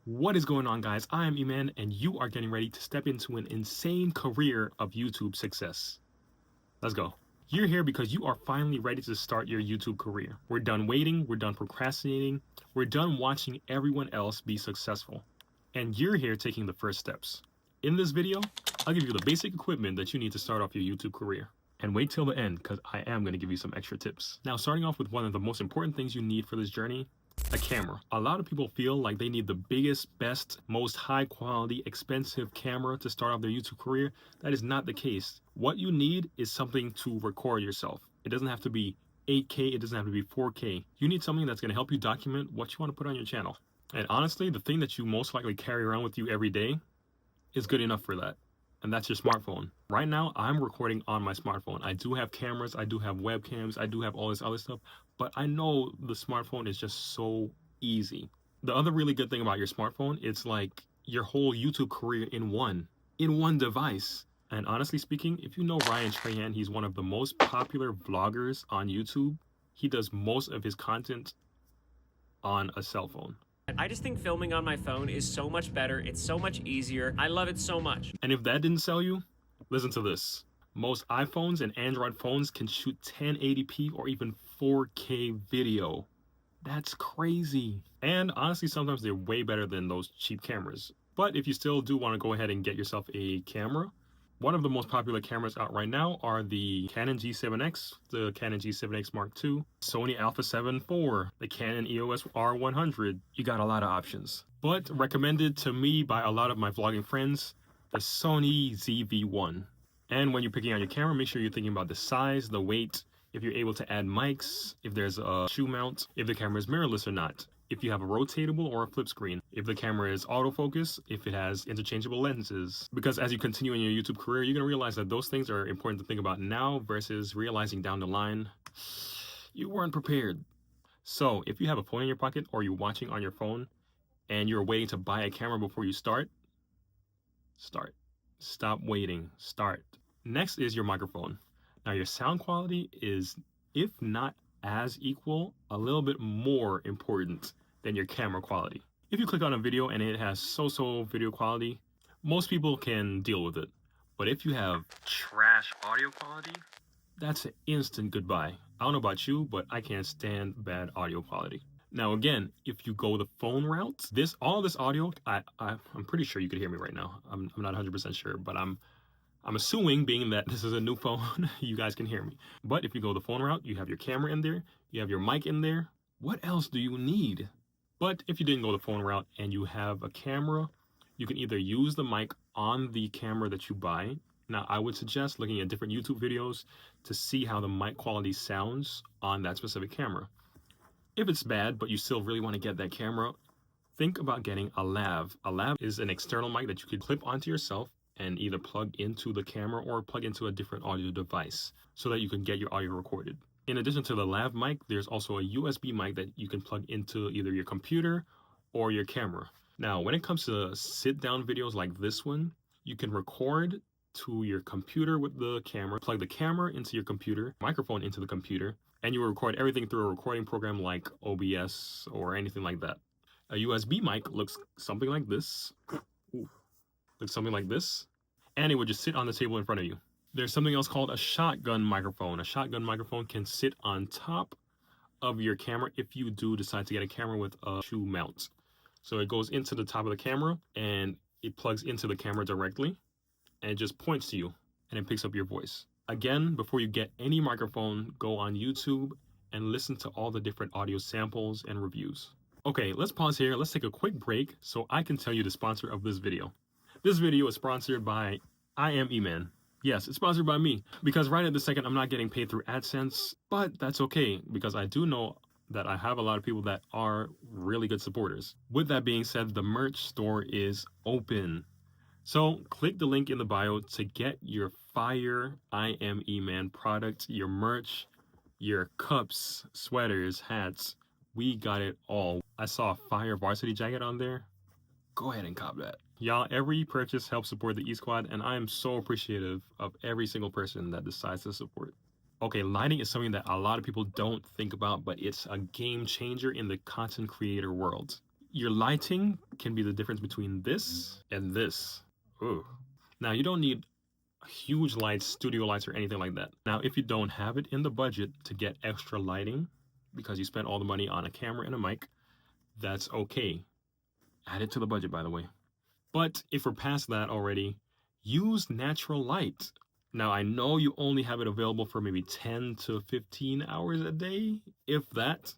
What is going on, guys? I am Eman, and you are getting ready to step into an insane career of YouTube success. Let's go. You're here because you are finally ready to start your YouTube career. We're done waiting, we're done procrastinating, we're done watching everyone else be successful. And you're here taking the first steps. In this video, I'll give you the basic equipment that you need to start off your YouTube career. And wait till the end, because I am going to give you some extra tips. Now, starting off with one of the most important things you need for this journey, a camera. A lot of people feel like they need the biggest, best, most high quality, expensive camera to start off their YouTube career. That is not the case. What you need is something to record yourself. It doesn't have to be 8K, it doesn't have to be 4K. You need something that's going to help you document what you want to put on your channel. And honestly, the thing that you most likely carry around with you every day is good enough for that. And that's your smartphone. Right now, I'm recording on my smartphone. I do have cameras, I do have webcams, I do have all this other stuff, but I know the smartphone is just so easy. The other really good thing about your smartphone, it's like your whole YouTube career in one device. And honestly speaking, if you know Ryan Trahan, he's one of the most popular vloggers on YouTube. He does most of his content on a cell phone. I just think filming on my phone is so much better. It's so much easier. I love it so much. And if that didn't sell you, listen to this. Most iPhones and Android phones can shoot 1080p or even 4K video. That's crazy. And honestly, sometimes they're way better than those cheap cameras. But if you still do want to go ahead and get yourself a camera, one of the most popular cameras out right now are the Canon G7X, the Canon G7X Mark II, Sony Alpha 7 IV, the Canon EOS R100. You got a lot of options. But recommended to me by a lot of my vlogging friends, the Sony ZV-1. And when you're picking out your camera, make sure you're thinking about the size, the weight, if you're able to add mics, if there's a shoe mount, if the camera is mirrorless or not, if you have a rotatable or a flip screen, if the camera is autofocus, if it has interchangeable lenses. Because as you continue in your YouTube career, you're gonna realize that those things are important to think about now versus realizing down the line, you weren't prepared. So if you have a phone in your pocket or you're watching on your phone and you're waiting to buy a camera before you start. Stop waiting, start. Next is your microphone. Now your sound quality is, if not as equal, a little bit more important than your camera quality. If you click on a video and it has so-so video quality, most people can deal with it. But if you have trash audio quality, that's an instant goodbye. I don't know about you, but I can't stand bad audio quality. Now again, if you go the phone route, all this audio, I'm pretty sure you could hear me right now. I'm not 100% sure, but I'm assuming, being that this is a new phone, you guys can hear me. But if you go the phone route, you have your camera in there, you have your mic in there. What else do you need? But if you didn't go the phone route and you have a camera, you can either use the mic on the camera that you buy. Now, I would suggest looking at different YouTube videos to see how the mic quality sounds on that specific camera. If it's bad, but you still really want to get that camera, think about getting a lav. A lav is an external mic that you could clip onto yourself and either plug into the camera or plug into a different audio device so that you can get your audio recorded. In addition to the lav mic, there's also a USB mic that you can plug into either your computer or your camera. Now, when it comes to sit-down videos like this one, you can record to your computer with the camera, plug the camera into your computer, microphone into the computer, and you will record everything through a recording program like OBS or anything like that. A USB mic looks something like this. Looks something like this, and it would just sit on the table in front of you. There's something else called a shotgun microphone. A shotgun microphone can sit on top of your camera if you do decide to get a camera with a shoe mount. So it goes into the top of the camera and it plugs into the camera directly and it just points to you and it picks up your voice. Again, before you get any microphone, go on YouTube and listen to all the different audio samples and reviews. Okay, let's pause here. Let's take a quick break so I can tell you the sponsor of this video. This video is sponsored by iAmEmman. Yes, it's sponsored by me, because right at the second I'm not getting paid through AdSense, but that's okay because I do know that I have a lot of people that are really good supporters. With that being said, the merch store is open. So click the link in the bio to get your fire iAmEmman product, your merch, your cups, sweaters, hats. We got it all. I saw a fire varsity jacket on there. Go ahead and cop that. Y'all, every purchase helps support the E-Squad, and I am so appreciative of every single person that decides to support. Okay, lighting is something that a lot of people don't think about, but it's a game changer in the content creator world. Your lighting can be the difference between this and this. Ooh. Now, you don't need huge lights, studio lights, or anything like that. Now, if you don't have it in the budget to get extra lighting because you spent all the money on a camera and a mic, that's okay. Add it to the budget, by the way. But if we're past that already, use natural light. Now, I know you only have it available for maybe 10 to 15 hours a day, if that,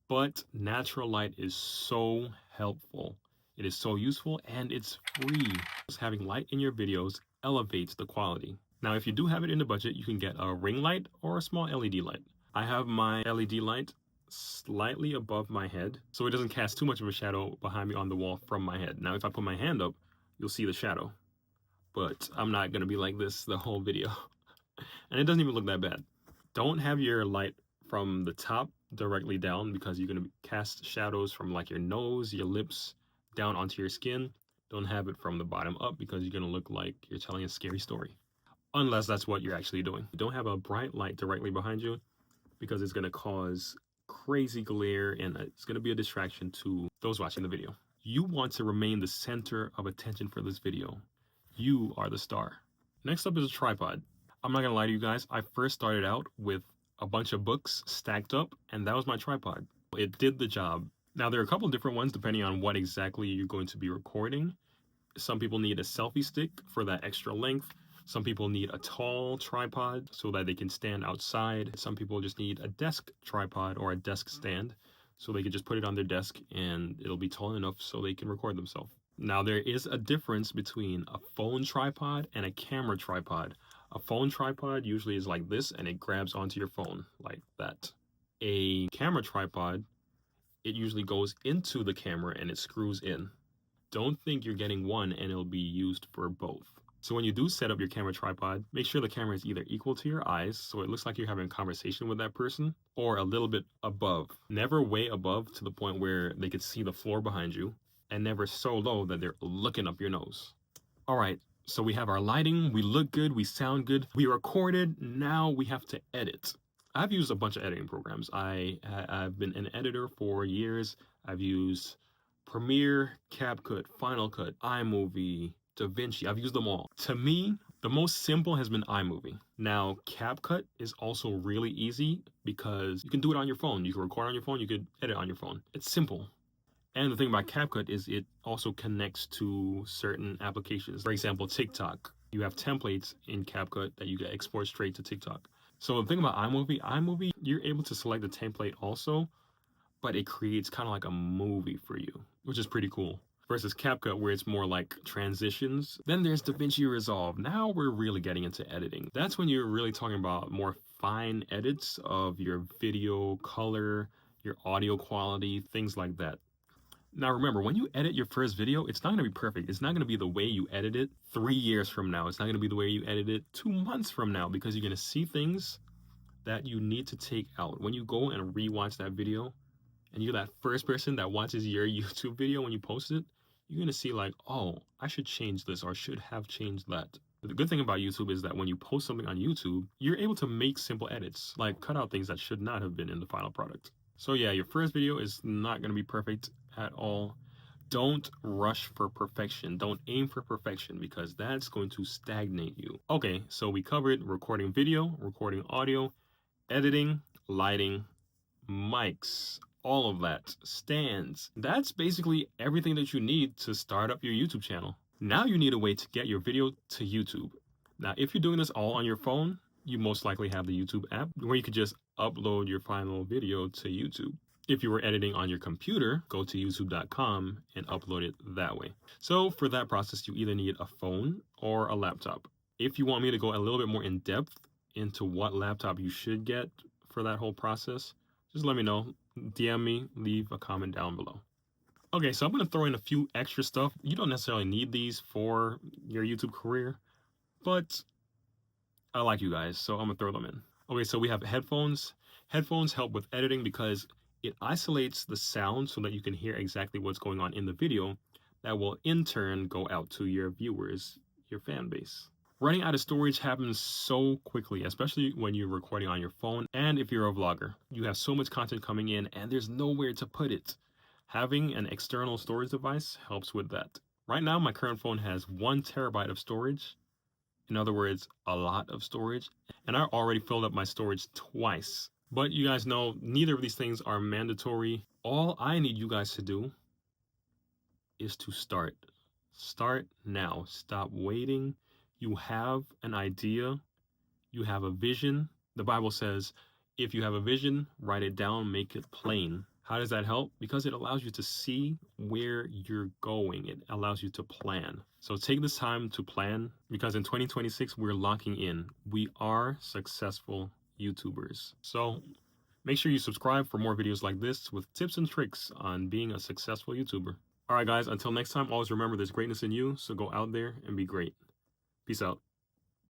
but natural light is so helpful. It is so useful and it's free. Just having light in your videos elevates the quality. Now, if you do have it in the budget, you can get a ring light or a small LED light. I have my LED light slightly above my head, so it doesn't cast too much of a shadow behind me on the wall from my head. Now, if I put my hand up, you'll see the shadow, but I'm not gonna be like this the whole video. And it doesn't even look that bad. Don't have your light from the top directly down because you're gonna cast shadows from like your nose, your lips, down onto your skin. Don't have it from the bottom up because you're gonna look like you're telling a scary story. Unless that's what you're actually doing. Don't have a bright light directly behind you because it's gonna cause crazy glare and it's gonna be a distraction to those watching the video. You want to remain the center of attention for this video. You are the star. Next up is a tripod. I'm not gonna lie to you guys, I first started out with a bunch of books stacked up and that was my tripod. It did the job. Now there are a couple different ones depending on what exactly you're going to be recording. Some people need a selfie stick for that extra length. Some people need a tall tripod so that they can stand outside. Some people just need a desk tripod or a desk stand so they can just put it on their desk and it'll be tall enough so they can record themselves. Now there is a difference between a phone tripod and a camera tripod. A phone tripod usually is like this and it grabs onto your phone like that. A camera tripod, it usually goes into the camera and it screws in. Don't think you're getting one and it'll be used for both. So when you do set up your camera tripod, make sure the camera is either equal to your eyes, so it looks like you're having a conversation with that person, or a little bit above. Never way above to the point where they could see the floor behind you, and never so low that they're looking up your nose. All right, so we have our lighting, we look good, we sound good, we recorded, now we have to edit. I've used a bunch of editing programs. I've been an editor for years. I've used Premiere, CapCut, Final Cut, iMovie, DaVinci. I've used them all. To me, the most simple has been iMovie. Now, CapCut is also really easy because you can do it on your phone. You can record on your phone, you could edit on your phone. It's simple. And the thing about CapCut is it also connects to certain applications. For example, TikTok. You have templates in CapCut that you can export straight to TikTok. So the thing about iMovie, you're able to select the template also, but it creates kind of like a movie for you, which is pretty cool. Versus CapCut, where it's more like transitions. Then there's DaVinci Resolve. Now we're really getting into editing. That's when you're really talking about more fine edits of your video color, your audio quality, things like that. Now remember, when you edit your first video, it's not going to be perfect. It's not going to be the way you edit it 3 years from now. It's not going to be the way you edit it 2 months from now, because you're going to see things that you need to take out. When you go and rewatch that video, and you're that first person that watches your YouTube video when you post it, you're going to see like, oh, I should change this or should have changed that. But the good thing about YouTube is that when you post something on YouTube, you're able to make simple edits, like cut out things that should not have been in the final product. So yeah, your first video is not going to be perfect at all. Don't rush for perfection. Don't aim for perfection because that's going to stagnate you. Okay, so we covered recording video, recording audio, editing, lighting, mics, all of that, stands. That's basically everything that you need to start up your YouTube channel. Now you need a way to get your video to YouTube. Now, if you're doing this all on your phone, you most likely have the YouTube app where you could just upload your final video to YouTube. If you were editing on your computer, go to youtube.com and upload it that way. So for that process, you either need a phone or a laptop. If you want me to go a little bit more in depth into what laptop you should get for that whole process, just let me know. DM me, leave a comment down below. Okay, so I'm going to throw in a few extra stuff. You don't necessarily need these for your YouTube career, but I like you guys, so I'm going to throw them in. Okay, so we have headphones. Headphones help with editing because it isolates the sound so that you can hear exactly what's going on in the video. That will in turn go out to your viewers, your fan base. Running out of storage happens so quickly, especially when you're recording on your phone and if you're a vlogger. You have so much content coming in and there's nowhere to put it. Having an external storage device helps with that. Right now, my current phone has 1 terabyte of storage. In other words, a lot of storage. And I already filled up my storage twice. But you guys know neither of these things are mandatory. All I need you guys to do is to start. Start now. Stop waiting. You have an idea. You have a vision. The Bible says, if you have a vision, write it down, make it plain. How does that help? Because it allows you to see where you're going. It allows you to plan. So take this time to plan, because in 2026, we're locking in. We are successful YouTubers. So make sure you subscribe for more videos like this with tips and tricks on being a successful YouTuber. All right, guys, until next time, always remember there's greatness in you. So go out there and be great. Peace out.